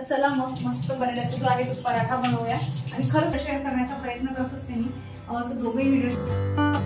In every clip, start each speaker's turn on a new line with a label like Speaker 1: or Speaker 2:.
Speaker 1: चला मग मस्त बटाट्याचा जो आहे तो पराठा बनवूया आणि खरंच शेअर करण्याचा प्रयत्न करत असते मी. असं दोघेही व्हिडिओ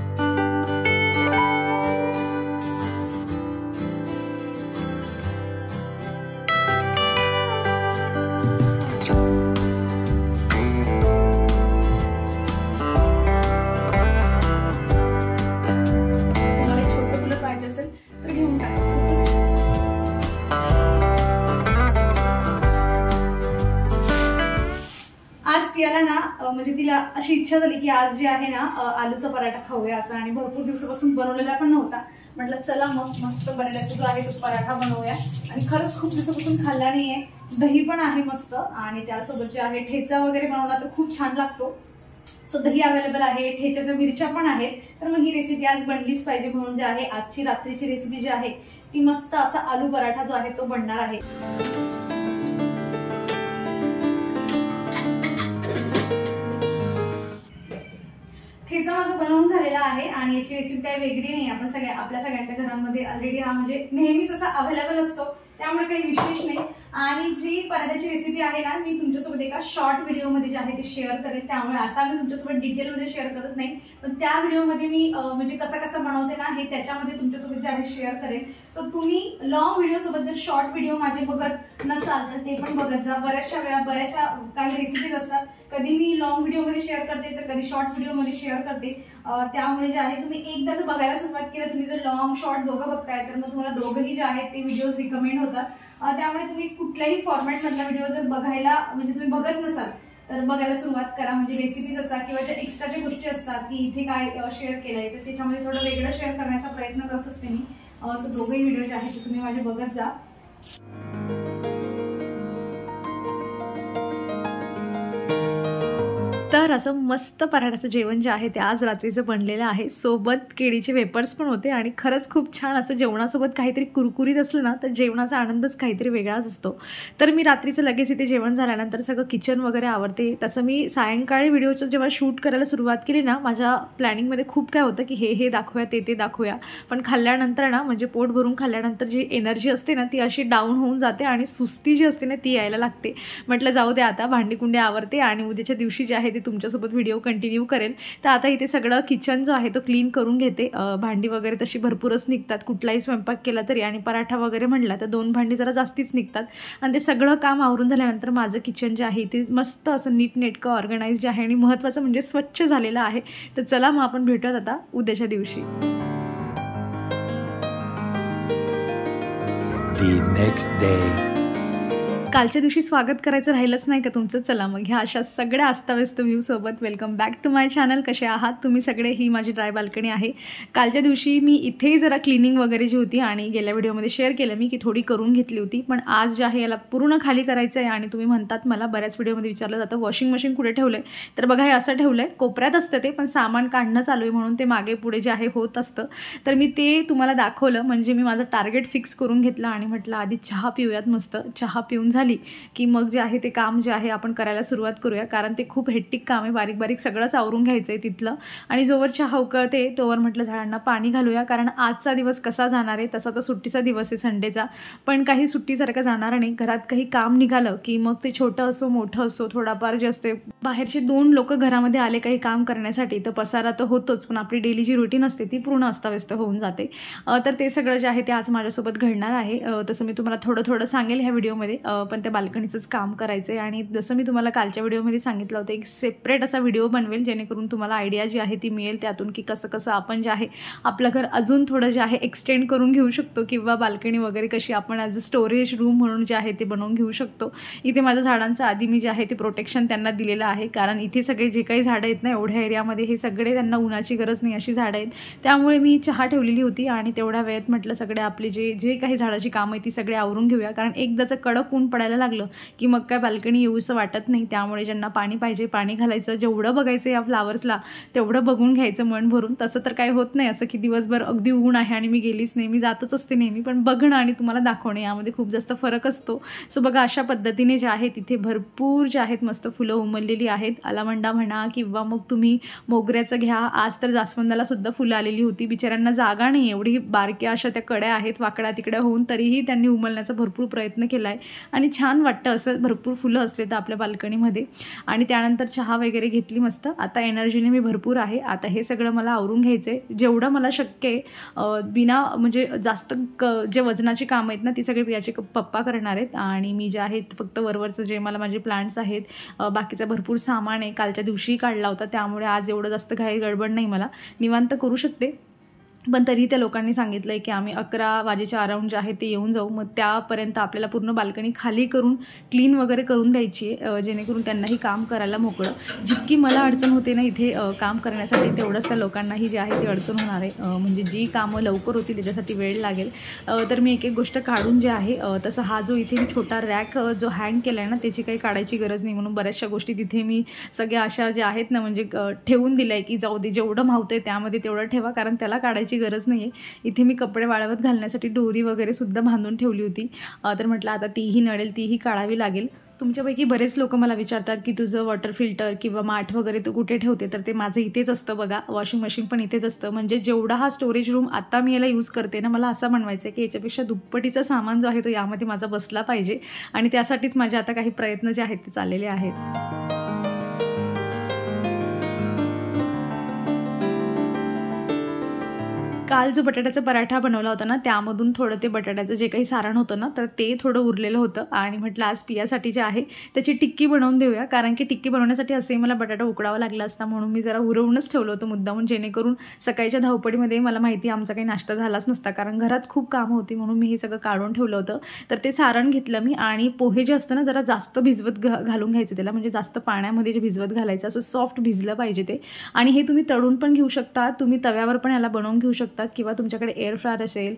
Speaker 1: पियाला ना म्हणजे तिला अशी इच्छा झाली की आज जे आहे ना आलूचा पराठा खाऊया असं, आणि भरपूर दिवसापासून बनवलेला पण नव्हता. म्हटलं चला मग मस्त बटाट्याचा जो आहे तो पराठा बनवूया. आणि खरंच खूप दिवसापासून खाल्ला नाहीये. दही पण आहे मस्त, आणि त्यासोबत जे आहे ठेचा वगैरे बनवला तर खूप छान लागतो. सो दही अवेलेबल आहे, ठेच्याच्या मिरच्या पण आहेत. तर मग ही रेसिपी आज बनलीच पाहिजे म्हणून जे आहे आजची रात्रीची रेसिपी जी आहे ती मस्त असा आलू पराठा जो आहे तो बनणार आहे. ठेचा माझा बनवून झालेला आहे आणि याची रेसिपी काही वेगळी नाही. आपण आपल्या सगळ्यांच्या घरांमध्ये ऑलरेडी हा म्हणजे नेहमीच असा अवेलेबल असतो, त्यामुळे काही विशेष नाही. आणि जी पराठ्याची रेसिपी आहे ना मी तुमच्यासोबत एका शॉर्ट व्हिडिओमध्ये जे आहे ते शेअर करेन, त्यामुळे आता मी तुमच्यासोबत डिटेलमध्ये शेअर करत नाही. पण त्या व्हिडिओमध्ये मी म्हणजे कसं बनवते ना हे त्याच्यामध्ये तुमच्यासोबत जे आहे शेअर करेन. सो तुम्ही लॉंग व्हिडिओ सोबत जर शॉर्ट व्हिडिओ माझे बघत नसाल तर ते पण बघत जा. बऱ्याचशा काही रेसिपीज असतात, कधी मी लॉंग व्हिडिओमध्ये शेअर करते तर कधी शॉर्ट व्हिडिओमध्ये शेअर करते. त्यामुळे जे आहे तुम्ही एकदा जर बघायला सुरुवात केलं, तुम्ही जर लॉंग शॉर्ट दोघं बघताय तर मग तुम्हाला दोघंही जे आहेत ते व्हिडिओज रिकमेंड होतात. त्यामुळे तुम्ही कुठल्याही फॉर्मॅट मधला व्हिडिओ जर बघायला म्हणजे तुम्ही बघत नसाल तर बघायला सुरुवात करा. म्हणजे रेसिपीज असतात किंवा ज्या एक्स्ट्राच्या गोष्टी असतात की इथे काय शेअर केलंय तर त्याच्यामध्ये थोडं वेगळं शेअर करण्याचा प्रयत्न करत असते मी. सो दोघेही व्हिडिओ जे आहेत ते तुम्ही माझे बघत जा. तर असं मस्त पराठ्याचं जेवण जे आहे ते आज रात्रीचं बनलेलं आहे. सोबत केळीचे वेपर्स पण होते आणि खरंच खूप छान असं जेवणासोबत काहीतरी कुरकुरीत असलं ना तर जेवणाचा आनंदच काहीतरी वेगळाच असतो. तर मी रात्रीचं लगेच इथे जेवण झाल्यानंतर सगळं किचन वगैरे आवरते. तसं मी सायंकाळी व्हिडिओचं जेव्हा शूट करायला सुरुवात केली ना माझ्या प्लॅनिंगमध्ये खूप काय होतं की हे दाखवूया ते दाखवूया, पण खाल्ल्यानंतर ना म्हणजे पोट भरून खाल्ल्यानंतर जी एनर्जी असते ना ती अशी डाऊन होऊन जाते आणि सुस्ती जी असते ना ती यायला लागते. म्हटलं जाऊ दे आता भांडीकुंडी आवरते आणि उद्याच्या दिवशी जे आहे ते तुमच्यासोबत व्हिडिओ कंटिन्यू करेल. तर आता इथे सगळं किचन जो आहे तो क्लीन करून घेते. भांडी वगैरे तशी भरपूरच निघतात कुठलाही स्वयंपाक केला तरी, आणि पराठा वगैरे म्हटला तर 2 भांडी जरा जास्तीच निघतात. आणि ते सगळं काम आवरून झाल्यानंतर माझं किचन जे आहे ते मस्त असं नीटनेटकं ऑर्गनाइज्ड आहे आणि महत्त्वाचं म्हणजे स्वच्छ झालेलं आहे. तर चला मग आपण भेटूयात आता उद्याच्या दिवशी. कालच्या दिवशी स्वागत करायचं राहिलंच नाही का तुमचं? चला मग ह्या अशा सगळ्या अस्ताव्यस्त व्ह्यू सोबत welcome back to my channel. कसे आहात तुम्ही सगळे? ही माझी ड्राय बाल्कनी आहे. कालच्या दिवशी मी इथे जरा क्लिनिंग वगैरे जी होती आणि गेल्या व्हिडिओमध्ये शेअर केलं मी की थोडी करून घेतली होती, पण आज जे आहे याला पूर्ण खाली करायचं आहे. आणि तुम्ही म्हणतात मला बऱ्याच व्हिडिओमध्ये विचारलं जातं वॉशिंग मशीन कुठे ठेवलं आहे, तर बघा हे असं ठेवलं आहे, कोपऱ्यात असतं ते, पण सामान काढणं चालू आहे म्हणून ते मागे पुढे जे आहे होत असतं. तर मी ते तुम्हाला दाखवलं, म्हणजे मी माझं टार्गेट फिक्स करून घेतलं आणि म्हटलं आधी चहा पिऊयात. मस्त चहा पिऊन झाली की मग जे आहे ते काम जे आहे आपण करायला सुरुवात करूया, कारण ते खूप हेक्टिक काम आहे. बारीक बारीक सगळंच आवरून घ्यायचं आहे तिथलं. आणि जोवर चहा उकळते तोवर म्हटलं झाडांना पाणी घालूया, कारण आजचा दिवस कसा जाणार आहे, तसा तर सुट्टीचा दिवस आहे संडेचा, पण काही सुट्टीसारखं जाणार नाही. घरात काही काम निघालं की मग ते छोटं असो मोठं असो थोडाफार जे असते, बाहेरचे 2 लोक घरामध्ये आले काही काम करण्यासाठी तर पसारा तर होतोच, पण आपली डेली जी रुटीन असते ती पूर्ण अस्ताव्यस्त होऊन जाते. तर ते सगळं जे आहे ते आज माझ्यासोबत घडणार आहे. तसं मी तुम्हाला थोडं सांगेल ह्या व्हिडिओमध्ये, पण त्या बाल्कनीचंच काम करायचं आहे. आणि जसं मी तुम्हाला कालच्या व्हिडिओमध्ये सांगितलं होतं एक सेपरेट असा व्हिडिओ बनवेल जेणेकरून तुम्हाला आयडिया जी आहे ती मिळेल त्यातून की कसं आपण जे आहे आपलं घर अजून थोडं जे आहे एक्सटेंड करून घेऊ शकतो, किंवा बाल्कनी वगैरे कशी आपण ॲज अ स्टोरेज रूम म्हणून जे आहे ते बनवून घेऊ शकतो. इथे माझ्या झाडांचं आधी मी जे आहे ते प्रोटेक्शन त्यांना दिलेलं आहे, कारण इथे सगळे जे काही झाडं आहेत ना एवढ्या एरियामध्ये हे सगळे त्यांना उन्हाची गरज नाही अशी झाडं आहेत. त्यामुळे मी चहा ठेवलेली होती आणि तेवढ्या वेळेत म्हटलं सगळे आपली जे काही झाडाची कामं आहे ती सगळे आवरून घेऊया, कारण एकदाचं कडक ऊन पडायला लागलं की मग काय बाल्कनी येऊसं वाटत नाही. त्यामुळे ज्यांना पाणी पाहिजे पाणी घालायचं, जेवढं बघायचं या फ्लावर्सला तेवढं बघून घ्यायचं मन भरून. तसं तर काही होत नाही असं की दिवसभर अगदी ऊन आहे आणि मी गेलीच नाही, मी जातच असते नेहमी, पण बघणं आणि तुम्हाला दाखवणं यामध्ये खूप जास्त फरक असतो. सो बघा अशा पद्धतीने जे आहे तिथे भरपूर जे आहेत मस्त फुलं उमललेली आहेत. आलामंडा म्हणा किंवा मग तुम्ही मोगऱ्याचं घ्या, आज तर जास्वंदाला सुद्धा फुलं आलेली होती. बिचाऱ्यांना जागा नाही, एवढी बारक्या अशा त्या कड्या आहेत वाकड्या तिकड्या होऊन, तरीही त्यांनी उमलण्याचा भरपूर प्रयत्न केला आहे. आणि आणि छान वाटतं असं भरपूर फुलं असले तर आपल्या बाल्कनीमध्ये. आणि त्यानंतर चहा वगैरे घेतली मस्त. आता एनर्जीने मी भरपूर आहे. आता हे सगळं मला आवरून घ्यायचं आहे जेवढं मला शक्य आहे. बिना म्हणजे जास्त जे वजनाची कामं आहेत ना ती सगळी प्रियाचे पप्पा करणार आहेत आणि मी जे आहेत फक्त वरवरचं जे मला माझे प्लांट्स आहेत, बाकीचं भरपूर सामान आहे कालच्या दिवशी काढला होता, त्यामुळे आज एवढं जास्त घाई गडबड नाही, मला निवांत करू शकते. पण तरी त्या लोकांनी सांगितलं आहे की आम्ही 11 वाजेच्या अराउंड जे आहे ते येऊन जाऊ. मग त्यापर्यंत आपल्याला पूर्ण बाल्कनी खाली करून क्लीन वगैरे करून द्यायची आहे, जेणेकरून त्यांनाही काम करायला मोकळं. जितकी मला अडचण होते ना इथे काम करण्यासाठी, तेवढंच त्या लोकांनाही जे आहे ती अडचण होणार आहे. म्हणजे जी कामं लवकर होती त्याच्यासाठी वेळ लागेल. तर मी एक एक गोष्ट काढून जे आहे, तसं हा जो इथे मी छोटा रॅक जो हँग केला आहे ना त्याची काही काढायची गरज नाही, म्हणून बऱ्याचशा गोष्टी तिथे मी सगळ्या अशा ज्या आहेत ना म्हणजे ठेवून दिल्या आहे की जाऊ दे, जेवढं मावतं आहे त्यामध्ये तेवढं ठेवा, कारण त्याला काढायची गरज नाही आहे. इथे मी कपडे वाळवत घालण्यासाठी दोरी वगैरे सुद्धा बांधून ठेवली होती. तर म्हटलं आता तीही नळेल, तीही काढावी लागेल. तुमच्यापैकी बरेच लोक मला विचारतात की तुझं वॉटर फिल्टर किंवा माठ वगैरे तू कुठे ठेवते, तर ते माझं इथेच असतं बघा. वॉशिंग मशीन पण इथेच असतं. म्हणजे जेवढा हा स्टोरेज रूम आता मी याला यूज करते ना, मला असं बनवायचं आहे की याच्यापेक्षा दुप्पटीचा सामान जो आहे तो यामध्ये माझा बसला पाहिजे आणि त्यासाठीच माझे आता काही प्रयत्न जे आहेत ते चाललेले आहेत. काल जो बटाट्याचा पराठा बनवला होता ना त्यामधून थोडं ते बटाट्याचं जे काही सारण होतं ना तर ते थोडं उरलेलं होतं आणि म्हटलं आज पियासाठी जे आहे त्याची टिक्की बनवून देऊया, कारण की टिक्की बनवण्यासाठी असे मला बटाटा उकडावा लागला असता, म्हणून मी जरा उरवूनच ठेवलं होतं मुद्दामून, जेणेकरून सकाळच्या धावपळीमध्ये मला माहिती आमचा काही नाश्ता झालाच नसता, कारण घरात खूप कामं होती, म्हणून मी हे सगळं काढून ठेवलं होतं. तर ते सारण घेतलं मी आणि पोहे जे असतं ना जरा जास्त भिजवत घालून घ्यायचं त्याला, म्हणजे जास्त पाण्यामध्ये जे भिजवत घालायचं, असं सॉफ्ट भिजलं पाहिजे ते. आणि हे तुम्ही तळून पण घेऊ शकता, तुम्ही तव्यावर पण याला बनवून घेऊ शकता किंवा तुमच्याकडे एअर फ्रायर असेल,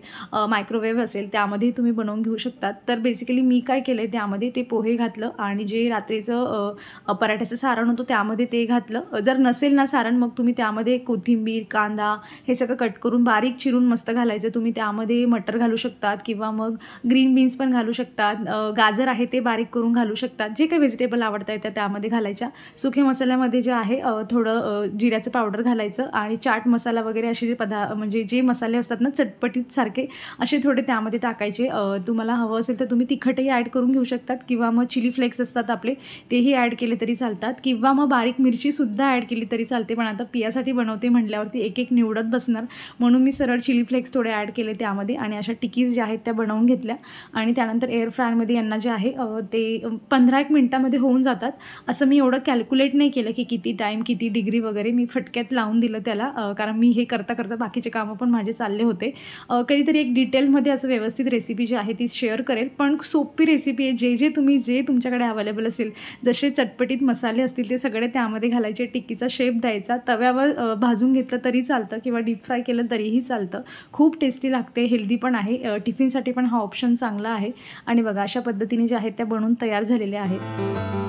Speaker 1: मायक्रोवेव्ह असेल त्यामध्ये तुम्ही बनवून घेऊ शकतात. तर बेसिकली मी काय केलं आहे त्यामध्ये ते पोहे घातलं आणि जे रात्रीचं पराठ्याचं सारण होतं त्यामध्ये ते घातलं. जर नसेल ना सारण मग तुम्ही त्यामध्ये कोथिंबीर, कांदा हे सगळं कट करून बारीक चिरून मस्त घालायचं. तुम्ही त्यामध्ये मटर घालू शकतात किंवा मग ग्रीन बीन्स पण घालू शकतात, गाजर आहे ते बारीक करून घालू शकतात, जे काही व्हेजिटेबल आवडत आहे त्या त्यामध्ये घालायच्या. सुके मसाल्यामध्ये जे आहे थोडं जिऱ्याचं पावडर घालायचं आणि चाट मसाला वगैरे असे जे म्हणजे जे मसाले असतात ना चटपटीत सारखे असे थोडे त्यामध्ये टाकायचे. तुम्हाला हवं असेल तर तुम्ही तिखटही ॲड करून घेऊ शकतात किंवा मग चिली फ्लेक्स असतात आपले तेही ॲड केले तरी चालतात किंवा मग बारीक मिरचीसुद्धा ॲड केली तरी चालते. पण आता पियासाठी बनवते म्हटल्यावरती एक एक निवडत बसणार, म्हणून मी सरळ चिली फ्लेक्स थोडे ॲड केले त्यामध्ये आणि अशा टिकीज ज्या आहेत त्या बनवून घेतल्या आणि त्यानंतर एअर फ्रायरमध्ये यांना जे आहे ते 15-1 मिनटामध्ये होऊन जातात. असं मी एवढं कॅल्क्युलेट नाही केलं की किती टाईम किती डिग्री वगैरे, मी फटक्यात लावून दिलं त्याला, कारण मी हे करता करता बाकीचे कामं पण माझे चालले होते. कधीतरी एक डिटेलमध्ये असं व्यवस्थित रेसिपी जी आहे ती शेअर करेल, पण सोपी रेसिपी आहे. जे तुमच्याकडे अवेलेबल असेल, जसे चटपटीत मसाले असतील ते सगळे त्यामध्ये घालायचे, टिक्कीचा शेप द्यायचा, तव्यावर भाजून घेतलं तरी चालतं किंवा डीप फ्राय केलं तरीही चालतं. खूप टेस्टी लागते, हेल्दी पण आहे, टिफिनसाठी पण हा ऑप्शन चांगला आहे. आणि बघा अशा पद्धतीने ज्या आहेत त्या बनवून तयार झालेल्या आहेत.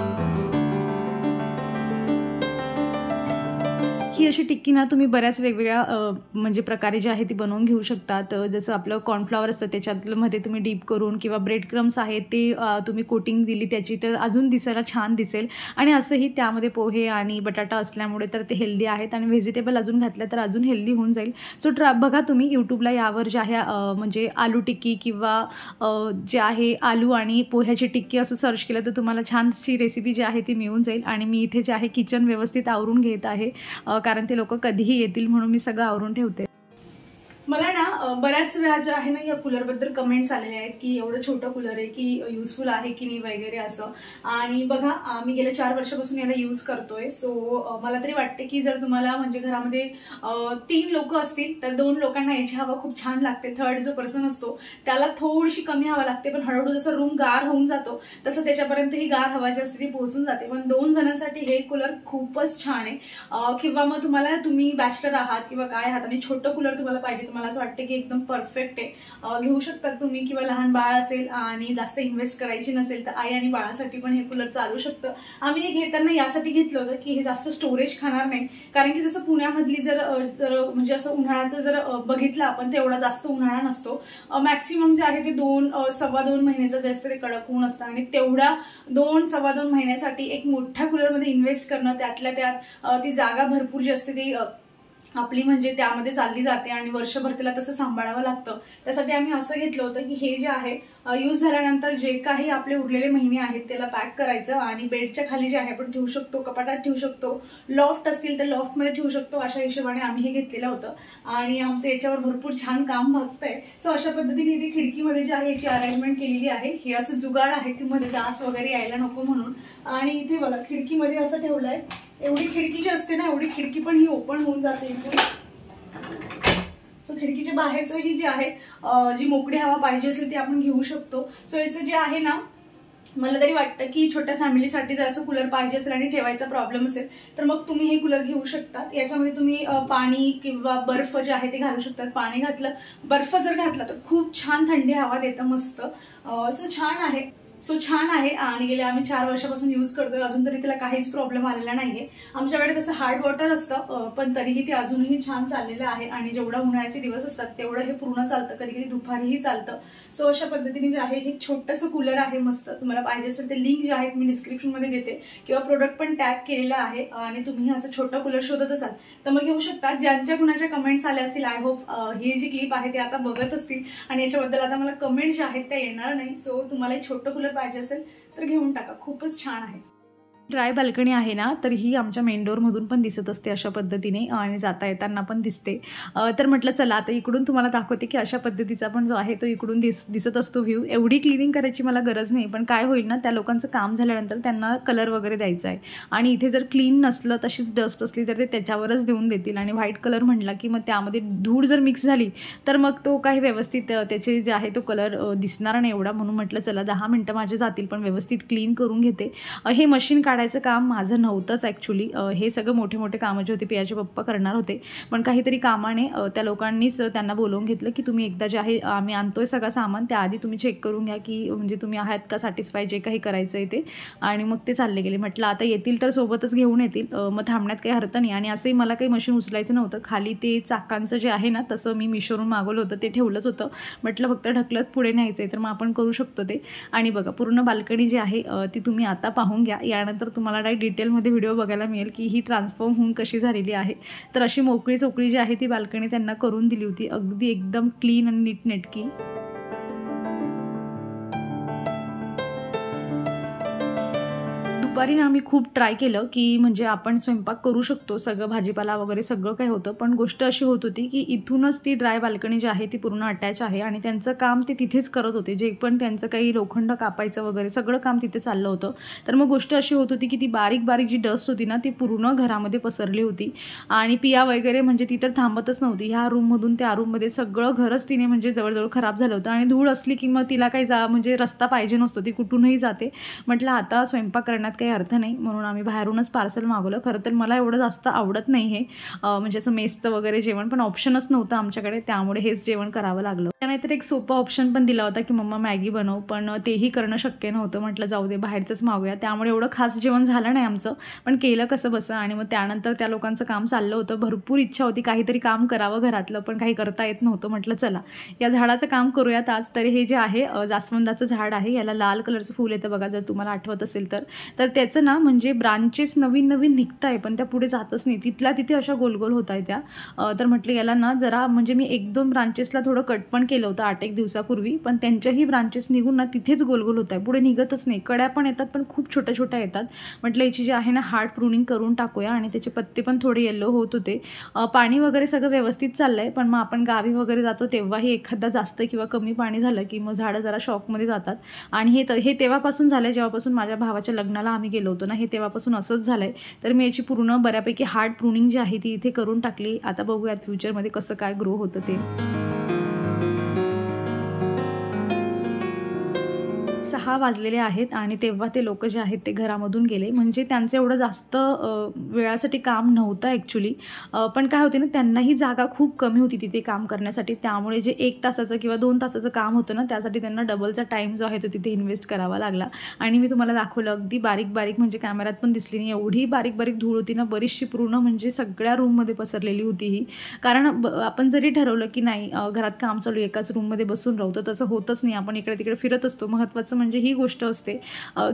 Speaker 1: ही अशी टिक्की ना तुम्ही बऱ्याच वेगवेगळ्या म्हणजे प्रकारे जी आहे ती बनवून घेऊ शकतात. जसं आपलं कॉर्नफ्लॉवर असतं त्याच्यामध्ये तुम्ही डीप करून किंवा ब्रेड क्रम्स आहेत ते तुम्ही कोटिंग दिली त्याची तर अजून दिसायला छान दिसेल. आणि असंही त्यामध्ये पोहे आणि बटाटा असल्यामुळे तर ते हेल्दी आहेत आणि व्हेजिटेबल अजून घातलं तर अजून हेल्दी होऊन जाईल. सो बघा तुम्ही यूट्यूबला यावर जे आहे म्हणजे आलू टिक्की किंवा जे आहे आलू आणि पोह्याची टिक्की असं सर्च केलं तर तुम्हाला छानशी रेसिपी जी आहे ती मिळून जाईल. आणि मी इथे जे आहे किचन व्यवस्थित आवरून घेत आहे, कारण ते लोक कधीही येतील म्हणून मी सगळं आवरून ठेवते. मला ना बऱ्याच वेळा जे आहे ना या कूलरबद्दल कमेंट्स आलेले आहेत की एवढं छोटं कूलर आहे की युजफुल आहे की नाही वगैरे असं. आणि बघा मी गेल्या 4 वर्षापासून याला यूज करतोय. सो मला तरी वाटते की जर तुम्हाला म्हणजे घरामध्ये 3 लोक असतील तर 2 लोकांना याची हवा खूप छान लागते, थर्ड जो पर्सन असतो त्याला थोडीशी कमी हवा लागते, पण हळूहळू जसं रूम गार होऊन जातो तसं त्याच्यापर्यंत ही गार हवा जी असते ती पोहोचून जाते. पण 2 जणांसाठी हे कूलर खूपच छान आहे. किंवा मग तुम्ही बॅचलर आहात किंवा काय आहात आणि छोटं कूलर तुम्हाला पाहिजे, मला असं वाटतं की एकदम परफेक्ट आहे, घेऊ शकतात तुम्ही. किंवा लहान बाळ असेल आणि जास्त इन्व्हेस्ट करायची नसेल तर आई आणि बाळासाठी पण हे कूलर चालू शकतं. आम्ही हे घेताना यासाठी घेतलं होतं की हे जास्त स्टोरेज खाणार नाही, कारण की जसं पुण्यामधली जर म्हणजे असं उन्हाळ्याचं जर बघितलं आपण तेवढा जास्त उन्हाळा नसतो. मॅक्सिमम जे आहे ते 2-2.25 महिन्याचं जे असतं ते कडक ऊन असतं आणि तेवढ्या 2-2.25 महिन्यासाठी एक मोठ्या कूलरमध्ये इन्व्हेस्ट करणं, त्यातल्या त्यात ती जागा भरपूर जी असते ती आपली म्हणजे त्यामध्ये चालली जाते आणि वर्षभर तिला तसं सांभाळावं लागतं. त्यासाठी आम्ही असं घेतलं होतं की हे जे आहे यूज झाल्यानंतर जे काही आपले उरलेले महिने आहेत त्याला पॅक करायचं आणि बेडच्या खाली जे आहे आपण ठेवू शकतो, कपाटात ठेवू शकतो, लॉफ्ट असतील तर लॉफ्टमध्ये ठेवू शकतो. अशा हिशोबाने आम्ही हे घेतलेलं होतं आणि आमचं याच्यावर भरपूर छान काम भागतंय. सो अशा पद्धतीने इथे खिडकीमध्ये जे आहे याची अरेंजमेंट केलेली आहे. हे असं जुगाड आहे की मध्ये डास वगैरे यायला नको म्हणून. आणि इथे बघा खिडकीमध्ये असं ठेवलंय. एवढी खिडकी जी असते ना एवढी खिडकी पण ही ओपन होऊन जाते इथून. सो खिडकीच्या बाहेरचं ही जी आहे जी मोकळी हवा पाहिजे असेल ती आपण घेऊ शकतो. सो याचं जे आहे ना मला तरी वाटतं की छोट्या फॅमिलीसाठी जर असं कूलर पाहिजे असेल आणि ठेवायचा प्रॉब्लेम असेल तर मग तुम्ही हे कूलर घेऊ शकतात. याच्यामध्ये तुम्ही पाणी किंवा बर्फ जे आहे ते घालू शकतात. पाणी घातलं, बर्फ जर घातला तर खूप छान थंडी हवा देतं मस्त. सो छान आहे आणि गेल्या आम्ही 4 वर्षापासून यूज करतोय. अजून तरी तिला काहीच प्रॉब्लेम आलेला नाहीये. आमच्याकडे तसं हार्ड वॉटर असतं पण तरीही ते अजूनही छान चाललेलं आहे आणि जेवढा उन्हाळ्याचे दिवस असतात तेवढं हे पूर्ण चालतं. कधी कधी दुपारीही चालतं. सो अशा पद्धतीने जे आहे हे छोटंसं कूलर आहे मस्त. तुम्हाला पाहिजे असेल ते लिंक जे आहे मी डिस्क्रिप्शन मध्ये देते किंवा प्रोडक्ट पण टॅग केलेला आहे आणि तुम्ही असं छोटं कूलर शोधत असाल तर मग घेऊ शकता. ज्यांच्या कुणाच्या कमेंट्स आल्या असतील आय होप ही जी क्लिप आहे ते आता बघत असतील आणि याच्याबद्दल आता मला कमेंट्स ज्या आहेत त्या येणार नाही. सो तुम्हाला एक छोटं कूलर पाहिजे असेल तर घेऊन टाका. खूपच छान आहे. ड्राय बाल्कनी आहे ना तर ही आमच्या मेन डोअरमधून पण दिसत असते अशा पद्धतीने आणि जाता येताना पण दिसते. तर म्हटलं चला आता इकडून तुम्हाला दाखवते की अशा पद्धतीचा पण जो आहे तो इकडून दिसत असतो व्ह्यू. एवढी क्लिनिंग करायची मला गरज नाही पण काय होईल ना त्या लोकांचं काम झाल्यानंतर त्यांना कलर वगैरे द्यायचा आहे आणि इथे जर क्लीन नसलं तशीच डस्ट असली तर ते त्याच्यावरच देऊन देतील आणि व्हाईट कलर म्हटला की मग त्यामध्ये धूळ जर मिक्स झाली तर मग तो काही व्यवस्थित त्याचे जे आहे तो कलर दिसणार नाही एवढा. म्हणून म्हटलं चला 10 मिनटं माझे जातील पण व्यवस्थित क्लीन करून घेते. हे मशीन काढायचं काम माझं नव्हतंच ॲक्च्युली. हे सगळं मोठे मोठे कामं जे होते पियाचे पप्पा करणार होते पण काहीतरी कामाने त्या लोकांनीच त्यांना बोलवून घेतलं की तुम्ही एकदा जे आहे आम्ही आणतोय सगळं सामान त्याआधी तुम्ही चेक करून घ्या की म्हणजे तुम्ही आहात का सॅटिस्फाय जे काही करायचं आहे ते. आणि मग ते चालले गेले. म्हटलं आता येतील तर सोबतच घेऊन येतील मग थांबण्यात काही अर्थ नाही. आणि असंही मला काही मशीन उचलायचं नव्हतं. खाली ते चाकांचं जे आहे ना तसं मी मिशोरून मागवलं होतं ते ठेवलंच होतं. म्हटलं फक्त ढकलत पुढे न्यायचं आहे तर मग आपण करू शकतो ते. आणि बघा पूर्ण बाल्कनी जी आहे ती तुम्ही आता पाहून घ्या. यानंतर तुम्हाला डिटेलमध्ये व्हिडिओ बघायला मिळेल की ही ट्रान्सफॉर्म होऊन कशी झालेली आहे. तर अशी मोकळी चोकळी जी आहे ती बाल्कनी त्यांना करून दिली होती अगदी एकदम क्लीन आणि नीटनेटकी. दुपारी ना आम्ही खूप ट्राय केलं की म्हणजे आपण स्वयंपाक करू शकतो सगळं भाजीपाला वगैरे सगळं काही होतं पण गोष्ट अशी होत होती की इथूनच ती ड्राय बाल्कनी जी आहे ती पूर्ण अटॅच आहे आणि त्यांचं काम ते तिथेच करत होते. जे पण त्यांचं काही लोखंड कापायचं वगैरे सगळं काम तिथे चाललं होतं. तर मग गोष्ट अशी होत होती की ती बारीक बारीक जी डस्ट होती ना ती पूर्ण घरामध्ये पसरली होती आणि पिया वगैरे म्हणजे ती तर थांबतच नव्हती. ह्या रूममधून त्या रूममध्ये सगळं घरच तिने म्हणजे जवळजवळ खराब झालं होतं आणि धूळ असली की मग तिला काही म्हणजे रस्ता पाहिजे नसतो ती कुठूनही जाते. म्हटलं आता स्वयंपाक करण्यात काही अर्थ नाही म्हणून आम्ही बाहेरूनच पार्सल मागवलं. खरं तर मला एवढं जास्त आवडत नाही हे म्हणजे असं मेसचं वगैरे जेवण पण ऑप्शनच नव्हतं आमच्याकडे त्यामुळे हेच जेवण करावं लागलं. त्यानंतर एक सोपा ऑप्शन पण दिला होता की मम्मा मॅगी बनव पण तेही करणं शक्य नव्हतं. म्हटलं जाऊ दे बाहेरचंच मागूया. त्यामुळे एवढं खास जेवण झालं नाही आमचं पण केलं कसं बसं. आणि मग त्यानंतर त्या लोकांचं काम चाललं होतं. भरपूर इच्छा होती काहीतरी काम करावं घरातलं पण काही करता येत नव्हतं. म्हटलं चला या झाडाचं काम करूयात आज. तर हे जे आहे जास्वंदाचं झाड आहे याला लाल कलरचं फूल येतं बघा जर तुम्हाला आठवत असेल तर. तर त्याचं ना म्हणजे ब्रांचेस नवीन नवीन निघत आहे पण त्या पुढे जातच नाही. तिथल्या तिथे अशा गोलगोल होत आहे त्या. तर म्हटलं याला ना जरा म्हणजे मी 1-2 ब्रांचेसला थोडं कट पण केलं होतं 8-1 दिवसापूर्वी पण त्यांच्याही ब्रांचेस निघून ना तिथेच गोलगोल होत आहे पुढे निघतच नाही. कड्या पण येतात पण खूप छोट्या छोट्या येतात. म्हटलं याची जी आहे ना हार्ड प्रूनिंग करून टाकूया. आणि त्याचे पत्ते पण थोडे येल्लो होत होते. पाणी वगैरे सगळं व्यवस्थित चाललं आहे पण मग आपण गावी वगैरे जातो तेव्हाही एखादा जास्त किंवा कमी पाणी झालं की मग झाडं जरा शॉकमध्ये जातात. आणि हे तेव्हापासून झालं जेव्हापासून माझ्या भावाच्या लग्नाला आम्ही गेलो होतो ना हे तेव्हापासून असंच झालंय. तर मी याची पूर्ण बऱ्यापैकी हार्ड प्रूनिंग जी आहे ती इथे करून टाकली. आता बघूयात फ्युचरमध्ये कसं काय ग्रो होतं ते. 6 वाजलेले आहेत आणि तेव्हा ते लोक जे आहेत ते घरामधून गेले. म्हणजे त्यांचं एवढं जास्त वेळासाठी काम नव्हतं ॲक्च्युली पण काय होते ना त्यांनाही जागा खूप कमी होती तिथे काम करण्यासाठी. त्यामुळे जे 1 तासाचं किंवा 2 तासाचं काम होतं ना त्यासाठी त्यांना डबलचा टाईम जो आहे तो तिथे इन्व्हेस्ट करावा लागला. आणि मी तुम्हाला दाखवलं अगदी बारीक बारीक म्हणजे कॅमेऱ्यात पण दिसली नाही एवढी बारीक बारीक धूळ होती ना. बरीचशी पूर्ण म्हणजे सगळ्या रूममध्ये पसरलेली होती ही. कारण आपण जरी ठरवलं की नाही घरात काम चालू एकाच रूममध्ये बसून राहू तर तसं होतच नाही. आपण इकडे तिकडे फिरत असतो. महत्त्वाचं म्हणजे ही गोष्ट असते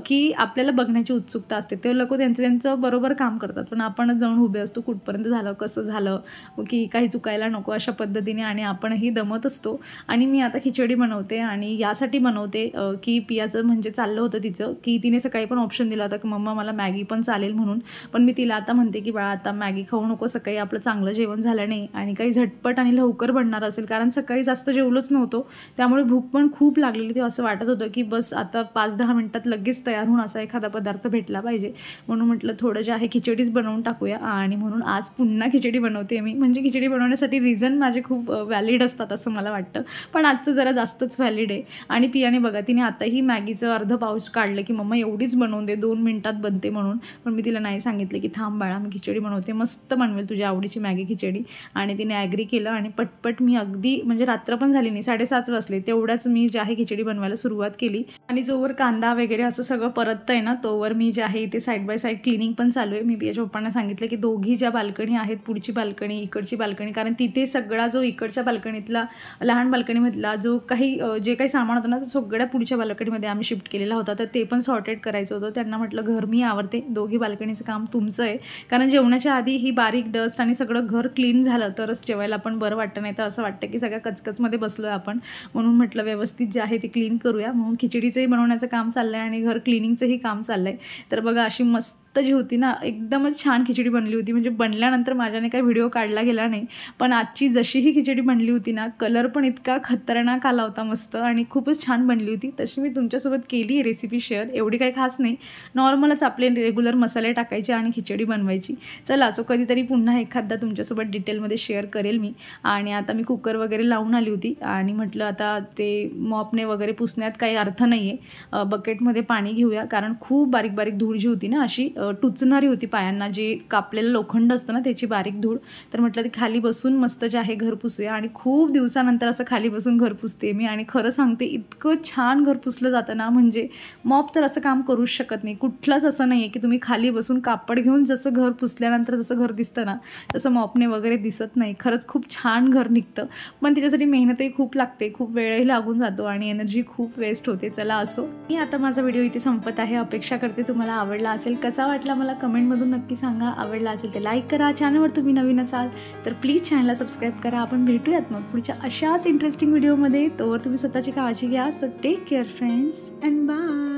Speaker 1: की आपल्याला बघण्याची उत्सुकता असते. ते लोक त्यांचं बरोबर काम करतात, पण आपणच जाऊन उभे असतो कुठपर्यंत झालं, कसं झालं, की काही चुकायला नको अशा पद्धतीने, आणि आपणही दमत असतो. आणि मी आता खिचडी बनवते आणि यासाठी बनवते की पियाचं म्हणजे चाललं होतं तिचं की तिने सकाळी पण ऑप्शन दिला होता की मम्मा मला मॅगी पण चालेल म्हणून, पण मी तिला आता म्हणते की बाळा आता मॅगी खाऊ नको, सकाळी आपलं चांगलं जेवण झालं नाही आणि काही झटपट आणि लवकर बनणार असेल, कारण सकाळी जास्त जेवलोच नव्हतो त्यामुळे भूक पण खूप लागलेली. ते असं वाटत होतं की बस आता 5-10 मिनिटात लगेच तयार होऊन असा एखादा पदार्थ भेटला पाहिजे. म्हणून म्हटलं थोडं जे आहे खिचडीच बनवून टाकूया, आणि म्हणून आज पुन्हा खिचडी बनवते मी. म्हणजे खिचडी बनवण्यासाठी रिझन माझे खूप व्हॅलिड असतात असं मला वाटतं, पण आजचं जरा जास्तच व्हॅलिड आहे. आणि पियाने बघा, तिने आताही मॅगीचं अर्ध पाऊच काढलं की मम्मा एवढीच बनवून दे, 2 मिनिटात बनते म्हणून. पण मी तिला नाही सांगितलं की थांब बाळा, मी खिचडी बनवते, मस्त बनवेल तुझ्या आवडीची मॅगी खिचडी. आणि तिने ॲग्री केलं आणि पटपट मी अगदी म्हणजे रात्र पण झाली नाही, 7:30 वाजले तेवढ्याच मी जे आहे खिचडी बनवायला सुरुवात केली. आणि जोवर कांदा वगैरे असं सगळं परततं आहे ना, तोवर मी जे आहे इथे साईड बाय साईड क्लिनिंग पण चालू आहे. मी पियाच्या पप्पांना सांगितलं की दोघी ज्या बाल्कनी आहेत, पुढची बाल्कनी इकडची बाल्कनी, कारण तिथे सगळा जो इकडच्या बाल्कनीतला लहान बाल्कनीमधला जो काही जे काही सामान होतं ना, तर सगळ्या पुढच्या बाल्कनीमध्ये आम्ही शिफ्ट केलेला होता, तर ते पण सॉर्टेड करायचं होतं. त्यांना म्हटलं घर मी आवरते, दोघी बाल्कनीचं काम तुमचं आहे, कारण जेवणाच्या आधी ही बारीक डस्ट आणि सगळं घर क्लीन झालं तरच जेवायला पण बरं वाटतं, नाही तर असं वाटतं की सगळ्या कचकचमध्ये बसलो आहे आपण. म्हणून म्हटलं व्यवस्थित जे आहे ते क्लीन करूया. म्हणून खिचडीचंही बनवण्याचं काम चाललं आहे आणि घर क्लिनिंगचंही काम चाललं आहे. तर बघा अशी मस्त जी होती ना, एकदमच छान खिचडी बनली होती. म्हणजे बनल्यानंतर माझ्याने काही व्हिडिओ काढला गेला नाही, पण आजची जशी ही खिचडी बनली होती ना, कलर पण इतका खतरनाक आला होता मस्त, आणि खूपच छान बनली होती. तशी मी तुमच्यासोबत केली रेसिपी शेअर, एवढी काही खास नाही, नॉर्मलच आपले रेग्युलर मसाले टाकायचे आणि खिचडी बनवायची. चला सो कधीतरी पुन्हा एखादा तुमच्यासोबत डिटेलमध्ये शेअर करेल मी. आणि आता मी कुकर वगैरे लावून आली होती आणि म्हटलं आता ते मॉपने वगैरे पुसण्यात काही अर्थ नाही आहे, बकेटमध्ये पाणी घेऊया, कारण खूप बारीक बारीक धूळ जी होती ना अशी टुचणारी होती पायांना, जे कापलेलं लोखंड असतं ना त्याची बारीक धूळ. तर म्हटलं ते खाली बसून मस्त जे आहे घर पुसूया, आणि खूप दिवसानंतर असं खाली बसून घर पुसते मी. आणि खरं सांगते इतकं छान घर पुसलं जातं ना, म्हणजे मॉप तर असं काम करूच शकत नाही, कुठलंच असं नाही आहे की तुम्ही खाली बसून कापड घेऊन जसं घर पुसल्यानंतर जसं घर दिसतं ना तसं मॉपने वगैरे दिसत नाही. खरंच खूप छान घर निघतं, पण त्याच्यासाठी मेहनतही खूप लागते, खूप वेळही लागून जातो आणि एनर्जी खूप वेस्ट होते. चला असो, मी आता माझा व्हिडिओ इथे संपत आहे. अपेक्षा करते तुम्हाला आवडला असेल. कसा वाटला मला कमेंटमधून नक्की सांगा. आवडला असेल तर लाईक करा, चॅनलवर तुम्ही नवीन असाल तर प्लीज चॅनलला सबस्क्राईब करा. आपण भेटूयात मग पुढच्या अशाच इंटरेस्टिंग व्हिडिओमध्ये. तोवर तुम्ही स्वतःची काळजी घ्या. So take care friends and bye.